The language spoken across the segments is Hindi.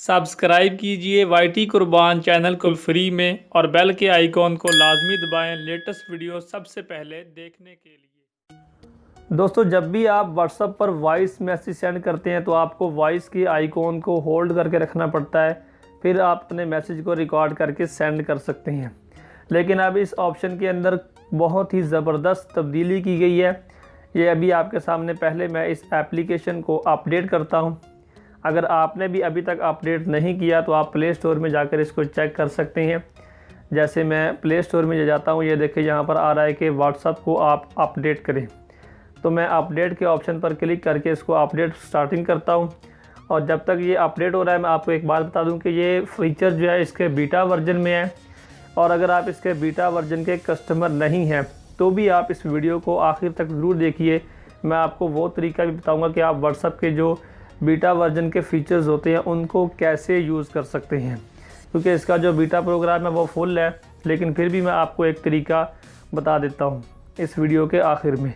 सब्सक्राइब कीजिए वाईटी कुर्बान चैनल को फ्री में और बेल के आइकॉन को लाजमी दबाएं लेटेस्ट वीडियो सबसे पहले देखने के लिए। दोस्तों, जब भी आप व्हाट्सएप पर वॉइस मैसेज सेंड करते हैं तो आपको वॉइस की आइकॉन को होल्ड करके रखना पड़ता है, फिर आप अपने मैसेज को रिकॉर्ड करके सेंड कर सकते हैं। लेकिन अब इस ऑप्शन के अंदर बहुत ही ज़बरदस्त तब्दीली की गई है। ये अभी आपके सामने, पहले मैं इस एप्लीकेशन को अपडेट करता हूँ। अगर आपने भी अभी तक अपडेट नहीं किया तो आप प्ले स्टोर में जाकर इसको चेक कर सकते हैं। जैसे मैं प्ले स्टोर में जाता हूँ, ये देखिए यहाँ पर आ रहा है कि व्हाट्सएप को आप अपडेट करें। तो मैं अपडेट के ऑप्शन पर क्लिक करके इसको अपडेट स्टार्टिंग करता हूँ। और जब तक ये अपडेट हो रहा है, मैं आपको एक बात बता दूँ कि ये फीचर जो है इसके बीटा वर्जन में है। और अगर आप इसके बीटा वर्जन के कस्टमर नहीं हैं तो भी आप इस वीडियो को आखिर तक ज़रूर देखिए। मैं आपको वो तरीका भी बताऊँगा कि आप व्हाट्सएप के जो बीटा वर्जन के फ़ीचर्स होते हैं उनको कैसे यूज़ कर सकते हैं, क्योंकि इसका जो बीटा प्रोग्राम है वो फुल है। लेकिन फिर भी मैं आपको एक तरीका बता देता हूँ इस वीडियो के आखिर में।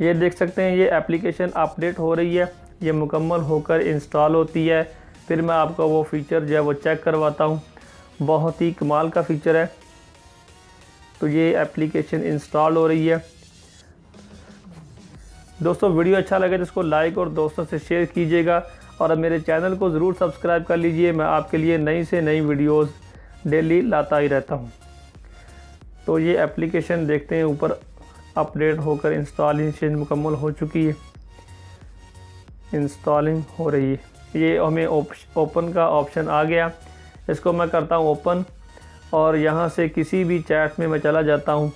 ये देख सकते हैं, ये एप्लीकेशन अपडेट हो रही है, ये मुकम्मल होकर इंस्टॉल होती है। फिर मैं आपको वो फ़ीचर जो है वो चेक करवाता हूँ। बहुत ही कमाल का फ़ीचर है। तो ये एप्लीकेशन इंस्टॉल हो रही है। दोस्तों, वीडियो अच्छा लगे तो इसको लाइक और दोस्तों से शेयर कीजिएगा और अब मेरे चैनल को ज़रूर सब्सक्राइब कर लीजिए। मैं आपके लिए नई से नई वीडियोस डेली लाता ही रहता हूं। तो ये एप्लीकेशन देखते हैं, ऊपर अपडेट होकर इंस्टॉलेशन मुकम्मल हो चुकी है, इंस्टॉलिंग हो रही है। ये हमें ओपन का ऑप्शन आ गया, इसको मैं करता हूँ ओपन और यहाँ से किसी भी चैट में मैं चला जाता हूँ।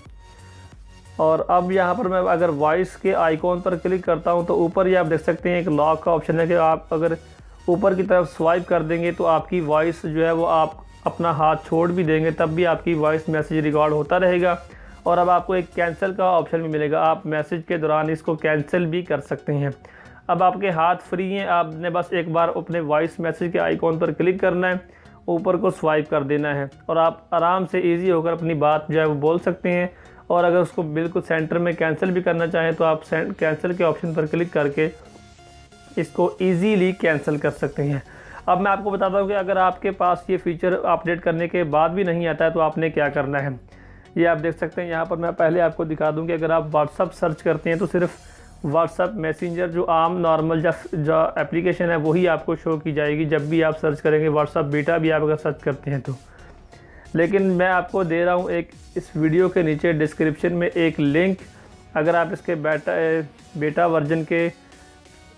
और अब यहाँ पर मैं अगर वॉइस के आइकॉन पर क्लिक करता हूँ तो ऊपर ये आप देख सकते हैं एक लॉक का ऑप्शन है कि आप अगर ऊपर की तरफ स्वाइप कर देंगे तो आपकी वॉइस जो है वो आप अपना हाथ छोड़ भी देंगे तब भी आपकी वॉइस मैसेज रिकॉर्ड होता रहेगा। और अब आपको एक कैंसिल का ऑप्शन भी मिलेगा, आप मैसेज के दौरान इसको कैंसिल भी कर सकते हैं। अब आपके हाथ फ्री हैं, आपने बस एक बार अपने वॉइस मैसेज के आइकॉन पर क्लिक करना है, ऊपर को स्वाइप कर देना है और आप आराम से ईजी होकर अपनी बात जो है वो बोल सकते हैं। और अगर उसको बिल्कुल सेंटर में कैंसिल भी करना चाहें तो आप कैंसिल के ऑप्शन पर क्लिक करके इसको इजीली कैंसिल कर सकते हैं। अब मैं आपको बताता हूँ कि अगर आपके पास ये फ़ीचर अपडेट करने के बाद भी नहीं आता है तो आपने क्या करना है। ये आप देख सकते हैं, यहाँ पर मैं पहले आपको दिखा दूँ कि अगर आप व्हाट्सअप सर्च करते हैं तो सिर्फ व्हाट्सअप मैसेंजर जो आम नॉर्मल जो एप्लीकेशन है वही आपको शो की जाएगी जब भी आप सर्च करेंगे। व्हाट्सअप बीटा भी आप अगर सर्च करते हैं तो, लेकिन मैं आपको दे रहा हूँ एक इस वीडियो के नीचे डिस्क्रिप्शन में एक लिंक। अगर आप इसके बीटा वर्जन के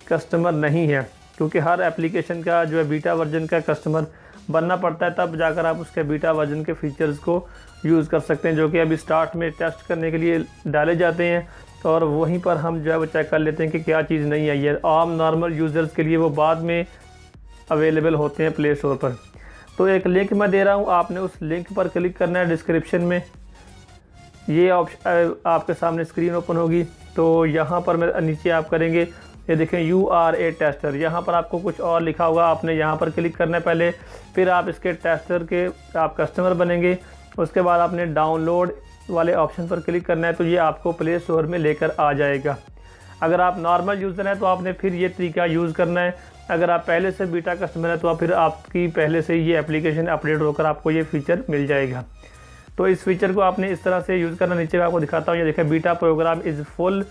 कस्टमर नहीं हैं, क्योंकि हर एप्लीकेशन का जो है बीटा वर्जन का कस्टमर बनना पड़ता है, तब जाकर आप उसके बीटा वर्जन के फ़ीचर्स को यूज़ कर सकते हैं, जो कि अभी स्टार्ट में टेस्ट करने के लिए डाले जाते हैं। और वहीं पर हम जो है वो चेक कर लेते हैं कि क्या चीज़ नहीं आई है। आम नॉर्मल यूज़र्स के लिए वो बाद में अवेलेबल होते हैं प्ले स्टोर पर। तो एक लिंक मैं दे रहा हूँ, आपने उस लिंक पर क्लिक करना है डिस्क्रिप्शन में। ये ऑप्शन आपके सामने स्क्रीन ओपन होगी। तो यहाँ पर मैं नीचे आप करेंगे, ये देखें URA टेस्टर, यहाँ पर आपको कुछ और लिखा होगा, आपने यहाँ पर क्लिक करना है पहले, फिर आप इसके टेस्टर के आप कस्टमर बनेंगे। उसके बाद आपने डाउनलोड वाले ऑप्शन पर क्लिक करना है, तो ये आपको प्ले स्टोर में लेकर आ जाएगा। अगर आप नॉर्मल यूज़र हैं तो आपने फिर ये तरीका यूज़ करना है। अगर आप पहले से बीटा कस्टमर है तो फिर आपकी पहले से ये एप्लीकेशन अपडेट होकर आपको ये फ़ीचर मिल जाएगा। तो इस फीचर को आपने इस तरह से यूज़ करना। नीचे मैं आपको दिखाता हूँ, ये देखें बीटा प्रोग्राम इज़ फुल,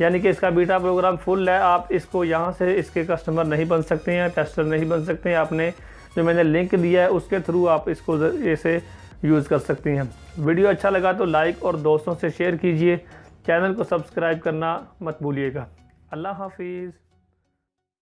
यानी कि इसका बीटा प्रोग्राम फुल है। आप इसको यहाँ से इसके कस्टमर नहीं बन सकते हैं, टेस्टर नहीं बन सकते हैं। आपने जो मैंने लिंक दिया है उसके थ्रू आप इसको ऐसे यूज़ कर सकते हैं। वीडियो अच्छा लगा तो लाइक और दोस्तों से शेयर कीजिए। चैनल को सब्सक्राइब करना मत भूलिएगा। अल्लाह हाफिज़।